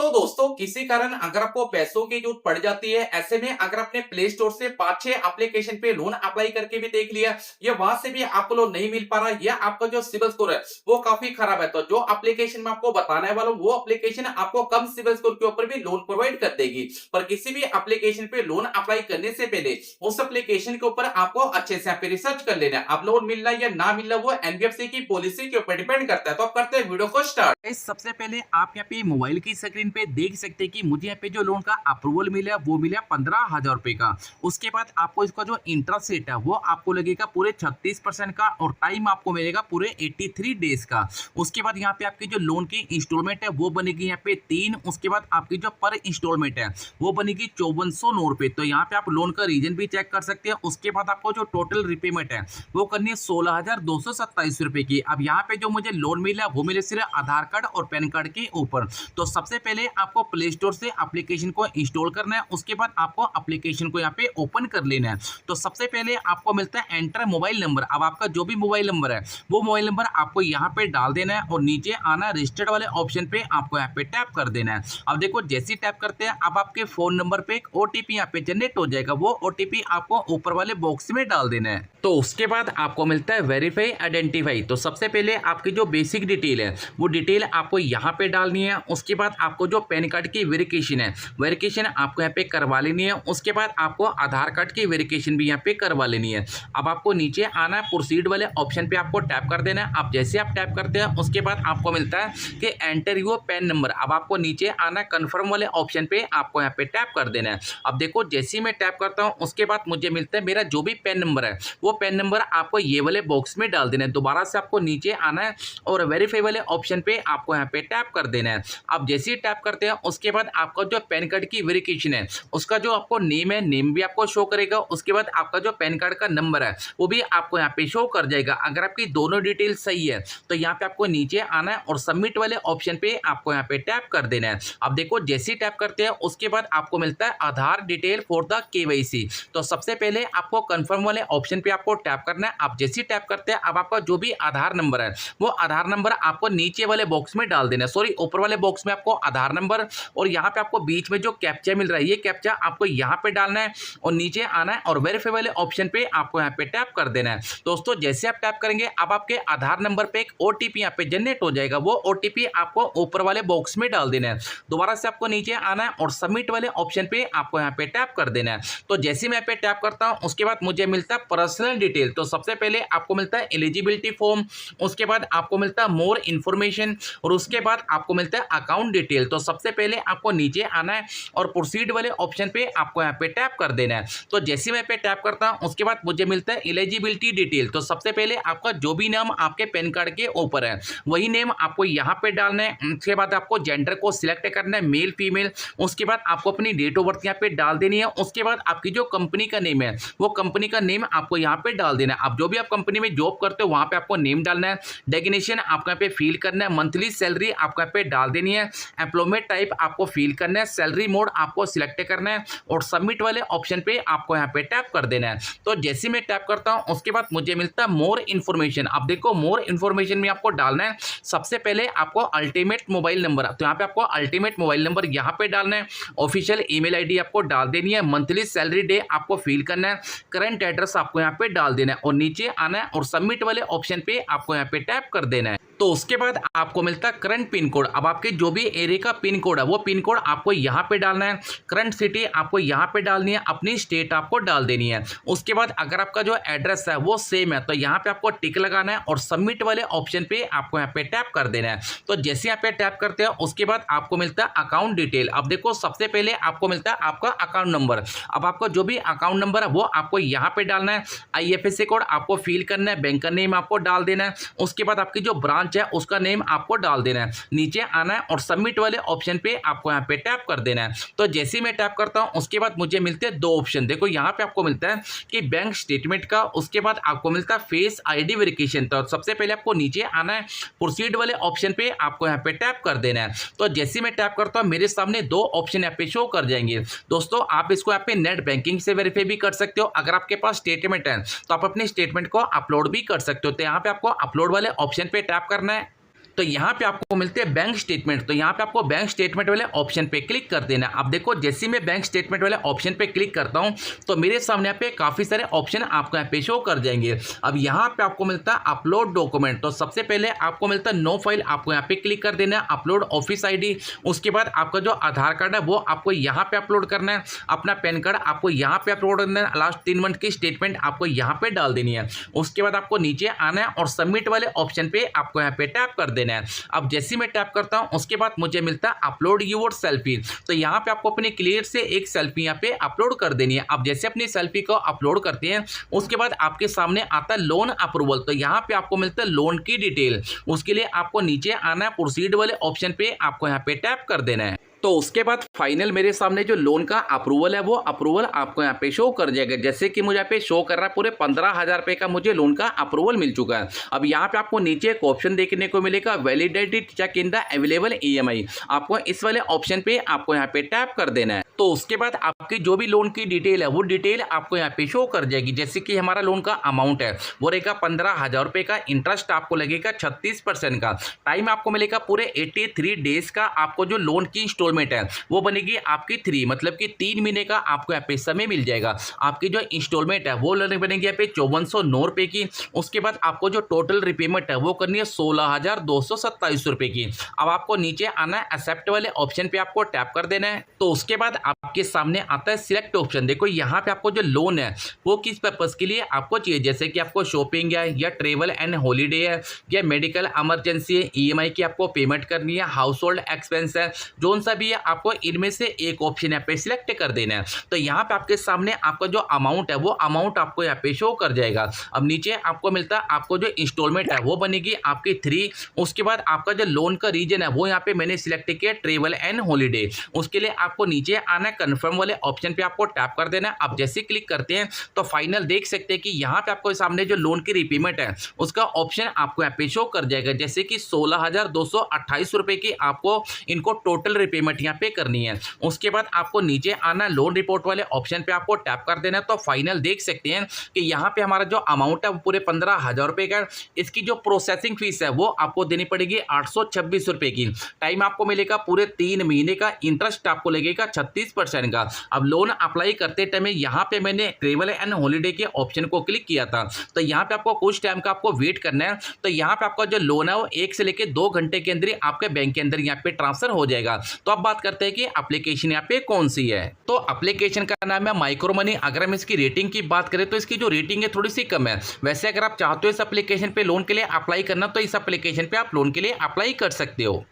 तो दोस्तों किसी कारण अगर आपको पैसों की जरूरत पड़ जाती है, ऐसे में अगर आपने प्ले स्टोर से 5-6 एप्लीकेशन पे लोन अप्लाई करके भी देख लिया या वहां से भी आपको लोन नहीं मिल पा रहा या आपका जो सिविल स्कोर है वो काफी खराब है, तो जो एप्लीकेशन में आपको बताने वाला हूं वो एप्लीकेशन आपको कम सिविल स्कोर के ऊपर भी लोन प्रोवाइड कर देगी। पर किसी भी एप्लीकेशन पे लोन अप्लाई करने से पहले उस एप्लीकेशन के ऊपर आपको अच्छे से रिसर्च कर लेना है। अब लोन मिलना या ना मिलना वो एनबीएफसी की पॉलिसी के ऊपर डिपेंड करता है। तो आप करते हैं वीडियो को स्टार्ट। सबसे पहले आप यहाँ पे मोबाइल की स्क्रीन पे देख सकते हैं कि मुझे यहाँ पे जो लोन का अप्रूवल मिला वो मिला 15,000 रुपए का। उसके बाद आपको इसका जो इंटरेस्ट रेट है वो आपको लगेगा पूरे 36% का और टाइम आपको मिलेगा पूरे 83 डेज का। उसके बाद यहाँ पे आपकी जो लोन की इंस्टॉलमेंट है वो बनेगी यहाँ पे 3। उसके बाद आपकी जो पर इंस्टॉलमेंट है वो बनेगी 5409 रुपए। तो यहाँ पे आप लोन का रीजन भी चेक कर सकते हैं। उसके बाद आपको जो टोटल रिपेमेंट है वो करनी है 16,227 रुपए की। अब यहाँ पे जो मुझे लोन मिला वो मिले सिर्फ आधार कार्ड और पैन कार्ड के ऊपर। तो सबसे पहले आपको प्ले स्टोर से एप्लीकेशन को इंस्टॉल करना है। उसके बाद आपको एप्लीकेशन को यहाँ पे ओपन कर लेना है। तो सबसे पहले आपको मिलता है एंटर मोबाइल नंबर। अब आपका जो भी मोबाइल नंबर है वो मोबाइल नंबर आपको यहाँ पे डाल देना है और नीचे आना रजिस्टर्ड वाले ऑप्शन पे आपको यहाँ पे टैप कर देना है। अब देखो जैसे ही टैप करते हैं अब आपके फोन नंबर पे एक ओटीपी यहाँ पे जनरेट हो जाएगा। वो ओटीपी आपको ऊपर वाले बॉक्स में डाल देना है। तो उसके बाद आपको मिलता है वेरीफाई आइडेंटिफाई। तो सबसे पहले आपकी जो बेसिक डिटेल है वो डिटेल आपको यहाँ पे डालनी है। उसके बाद आपको जो पैन कार्ड की वेरिफिकेशन है वेरिफिकेशन आपको यहाँ पे करवा लेनी है। उसके बाद आपको आधार कार्ड की वेरिफिकेशन भी यहाँ पे करवा लेनी है। अब आपको नीचे आना है, प्रोसीड वाले ऑप्शन पे आपको टैप कर देना है। अब जैसे आप टैप करते हैं उसके बाद आपको मिलता है कि एंटर योर पैन नंबर। अब आपको नीचे आना है, कन्फर्म वाले ऑप्शन पे आपको यहाँ पे टैप कर देना है। अब देखो जैसे ही मैं टैप करता हूँ उसके बाद मुझे मिलता है मेरा जो भी पैन नंबर है वो पैन नंबर आपको ये वाले बॉक्स में डाल देना है। दोबारा से आपको नीचे आना है और वेरीफाई वाले ऑप्शन पे आपको यहाँ पे टैप कर देना है। अब जैसे ही टैप करते हैं उसके बाद आपका जो पैन कार्ड की वेरिफिकेशन है उसका जो आपको नेम है नेम भी आपको शो करेगा। उसके बाद आपका जो पैन कार्ड का नंबर है वो भी आपको यहाँ पे शो कर जाएगा। अगर आपकी दोनों डिटेल सही है तो यहाँ पे आपको नीचे आना है और सबमिट वाले ऑप्शन पे आपको यहाँ पे टैप कर देना है। अब देखो जैसे ही टैप करते हैं उसके बाद आपको मिलता है आधार डिटेल फॉर द केवाईसी। तो सबसे पहले आपको कन्फर्म वाले ऑप्शन पे आपको टैप करना है। आप जैसे ही टैप करते हैं अब आपका जो भी आधार नंबर है वो आधार नंबर आपको नीचे वाले बॉक्स में डाल देना है। सॉरी, ऊपर वाले बॉक्स में आपको आधार नंबर और यहाँ पे आपको बीच में जो कैप्चा मिल रहा है ये कैप्चा आपको यहाँ पे डालना है और नीचे आना है और वेरीफाई वाले ऑप्शन पे आपको यहाँ पे टैप कर देना है। दोस्तों जैसे आप टैप करेंगे अब आपके आधार नंबर पे एक ओटीपी यहाँ पे जनरेट हो जाएगा। वो ओटीपी आपको ऊपर वाले बॉक्स में डाल देना है। दोबारा से आपको नीचे आना है और सबमिट वाले ऑप्शन पे आपको यहाँ पे टैप कर देना है। तो जैसे मैं पे टैप करता हूँ उसके बाद मुझे मिलता है पर्सनल डिटेल। तो सबसे पहले आपको मिलता है एलिजिबिलिटी फॉर्म, उसके बाद आपको मिलता है मोर इन्फॉर्मेशन और उसके बाद आपको मिलता है अकाउंट डिटेल। तो सबसे पहले आपको नीचे आना है और प्रोसीड वाले ऑप्शन पे आपको यहाँ पे टैप कर देना है। तो जैसे मैं पे टैप करता हूँ उसके बाद मुझे मिलता है एलिजिबिलिटी डिटेल। तो सबसे पहले आपका जो भी नाम आपके पैन कार्ड के ऊपर है वही नेम आपको यहाँ पे डालना है। उसके बाद आपको जेंडर को सिलेक्ट करना है, मेल फीमेल। उसके बाद आपको अपनी डेट ऑफ बर्थ यहाँ पे डाल देनी है। उसके बाद आपकी जो कंपनी का नेम है वो कंपनी का नेम आपको यहाँ पे डाल देना है। आप जो भी आप कंपनी में जॉब करते हो वहाँ पे आपको नेम डालना है। डेजिग्नेशन आपको यहाँ पे फिल करना है। मंथली सैलरी आपको यहाँ पे डाल देनी है। एम्प्लॉयमेंट टाइप आपको फिल करना है। सैलरी मोड आपको सिलेक्ट करना है और सबमिट वाले ऑप्शन पे आपको यहाँ पे टैप कर देना है। तो जैसे मैं टैप करता हूँ उसके बाद मुझे मिलता है मोर इन्फॉर्मेशन। अब देखो मोर इन्फॉर्मेशन में आपको डालना है सबसे पहले आपको अल्टीमेट मोबाइल नंबर। तो यहाँ पे आपको अल्टीमेट मोबाइल नंबर यहाँ पे डालना है। ऑफिशियल ईमेल आईडी आपको डाल देनी है। मंथली सैलरी डे आपको फिल करना है। करंट एड्रेस आपको यहाँ पे डाल देना है और नीचे आना है और सबमिट वाले ऑप्शन पे आपको यहाँ पे टैप कर देना है। तो उसके बाद आपको मिलता है करंट पिन कोड। अब आपके जो भी एरिया का पिन कोड है वो पिन कोड आपको यहाँ पे डालना है। करंट सिटी आपको यहाँ पे डालनी है। अपनी स्टेट आपको डाल देनी है। उसके बाद अगर आपका जो एड्रेस है वो सेम है तो यहाँ पे आपको टिक लगाना है और सबमिट वाले ऑप्शन पे आपको यहाँ पे टैप कर देना है। तो जैसे यहाँ पे टैप करते हैं उसके बाद आपको मिलता है अकाउंट डिटेल। अब देखो सबसे पहले आपको मिलता है आपका अकाउंट नंबर। अब आपका जो भी अकाउंट नंबर है वो आपको यहाँ पे डालना है। आईएफएससी कोड आपको फिल करना है। बैंक का नेम आपको डाल देना है। उसके बाद आपकी जो ब्रांच है उसका नेम आपको डाल देना है। नीचे आना है और सबमिट वाले ऑप्शन पे आपको यहाँ पे टैप कर देना है। तो जैसे मैं टैप करता हूँ उसके बाद मुझे मिलते हैं दो ऑप्शन। देखो यहाँ पे आपको मिलता है कि बैंक स्टेटमेंट का, उसके बाद आपको मिलता है फेस आईडी वेरिफिकेशन। तो सबसे पहले आपको नीचे आना है, प्रोसीड वाले ऑप्शन पे आपको यहाँ पे टैप कर देना है। तो जैसे मैं टैप करता हूँ मेरे सामने दो ऑप्शन यहाँ पे शो कर जाएंगे। दोस्तों आप इसको यहाँ पे नेट बैंकिंग से वेरीफाई भी कर सकते हो। अगर आपके पास स्टेटमेंट है तो आप अपने स्टेटमेंट को अपलोड भी कर सकते हो। तो यहाँ पे आपको अपलोड वाले ऑप्शन पे टैप करना है। तो यहाँ पे आपको मिलते हैं बैंक स्टेटमेंट। तो यहाँ पे आपको बैंक स्टेटमेंट वाले ऑप्शन पे क्लिक कर देना। अब देखो जैसे मैं बैंक स्टेटमेंट वाले ऑप्शन पे क्लिक करता हूँ तो मेरे सामने यहाँ पे काफी सारे ऑप्शन आपको यहाँ पे शो कर जाएंगे। अब यहाँ पे आपको मिलता है अपलोड डॉक्यूमेंट। तो सबसे पहले आपको मिलता है नो फाइल, आपको यहाँ पे क्लिक कर देना है। अपलोड ऑफिस आईडी, उसके बाद आपका जो आधार कार्ड है वो आपको यहाँ पे अपलोड करना है। अपना पैन कार्ड आपको यहाँ पे अपलोड करना है। लास्ट 3 मंथ की स्टेटमेंट आपको यहाँ पे डाल देनी है। उसके बाद आपको नीचे आना है और सबमिट वाले ऑप्शन पे आपको यहाँ पे टैप कर देना है। अब जैसे मैं टैप करता हूँ उसके बाद मुझे मिलता है अपलोड योर सेल्फी। तो यहाँ पे आपको अपनी क्लियर से एक सेल्फी यहाँ पे अपलोड कर देनी है। अब जैसे अपनी सेल्फी को अपलोड करते हैं उसके बाद आपके सामने आता है लोन अप्रूवल। तो यहाँ पे आपको मिलता है लोन की डिटेल। उसके लिए आपको नीचे आना है, प्रोसीड वाले ऑप्शन पे आपको यहाँ पे टैप कर देना है। तो उसके बाद फाइनल मेरे सामने जो लोन का अप्रूवल है वो अप्रूवल आपको यहाँ पे शो कर जाएगा। जैसे कि मुझे यहाँ पे शो कर रहा है पूरे 15,000 रुपए का मुझे लोन का अप्रूवल मिल चुका है। अब यहाँ पे आपको नीचे एक ऑप्शन देखने को मिलेगा, validity check in the available EMI। आपको इस वाले ऑप्शन पे आपको यहाँ पे टैप कर देना है। तो उसके बाद आपकी जो भी लोन की डिटेल है वो डिटेल आपको यहाँ पे शो कर जाएगी। जैसे कि हमारा लोन का अमाउंट है वो रहेगा 15,000 रुपए का। इंटरेस्ट आपको लगेगा 36% का। टाइम आपको मिलेगा पूरे 83 डेज का। आपको जो लोन की इंस्टॉलमेंट है वो बनेगी आपकी 3, मतलब कि 3 महीने का आपको यहाँ पे समय मिल जाएगा। आपकी जो इंस्टॉलमेंट है वो बनेगी यहाँ पे 5409 रुपए की। उसके बाद आपको जो टोटल रिपेमेंट है वो करनी है 16,227 रुपए की। अब आपको नीचे आना है, एक्सेप्ट वाले ऑप्शन पे आपको टैप कर देना है। तो उसके बाद आपके सामने आता है सिलेक्ट ऑप्शन। देखो यहाँ पे आपको जो लोन है वो किस पर्पस के लिए आपको चाहिए, जैसे कि आपको शॉपिंग है या ट्रेवल एंड हॉलीडे है या मेडिकल इमरजेंसी है, EMI की आपको पेमेंट करनी है, हाउस होल्ड एक्सपेंस है, जोन सा भी है आपको इनमें से एक ऑप्शन यहाँ पे सिलेक्ट कर देना है। तो यहाँ पे आपके सामने आपका जो अमाउंट है वो अमाउंट आपको यहाँ पे शो कर जाएगा। अब नीचे आपको मिलता है आपको जो इंस्टॉलमेंट है वो बनेगी आपकी 3। उसके बाद आपका जो लोन का रीजन है वो यहाँ पे मैंने सिलेक्ट किया ट्रेवल एंड हॉलीडे। उसके लिए आपको नीचे आना है, कंफर्म वाले ऑप्शन पे आपको टैप कर देना है। अब जैसे क्लिक करते हैं तो फाइनल देख सकते हैं कि यहाँ पे आपको सामने जो लोन की रिपेमेंट है उसका ऑप्शन आपको यहाँ पे शो कर जाएगा। जैसे कि 16,228 रुपए की आपको इनको टोटल रिपेमेंट यहाँ पे करनी है। उसके बाद आपको नीचे आना, लोन रिपोर्ट वाले ऑप्शन पे आपको टैप कर देना है। तो फाइनल देख सकते हैं कि यहाँ पे हमारा जो अमाउंट है वो पूरे 15,000 रुपए का। इसकी जो प्रोसेसिंग फीस है वो आपको देनी पड़ेगी 826 रुपए की। टाइम आपको मिलेगा पूरे 3 महीने का। इंटरेस्ट आपको लगेगा 36% का। अब लोन अप्लाई करते टाइम यहाँ पे मैंने ट्रेवल एंड हॉलीडे के ऑप्शन को क्लिक किया था। तो यहाँ पे आपको कुछ टाइम का आपको वेट करना है। तो यहाँ पे आपका जो लोन है वो 1 से लेकर 2 घंटे के अंदर ही आपके बैंक के अंदर यहाँ पे ट्रांसफर हो जाएगा। तो अब बात करते हैं कि एप्लीकेशन यहाँ पे कौन सी है। तो एप्लीकेशन का नाम है माइक्रो मनी। अगर हम इसकी रेटिंग की बात करें तो इसकी जो रेटिंग है थोड़ी सी कम है। वैसे अगर आप चाहते हो इस एप्लीकेशन पे लोन के लिए अप्लाई करना तो इस एप्लीकेशन पे आप लोन के लिए अप्लाई कर सकते हो।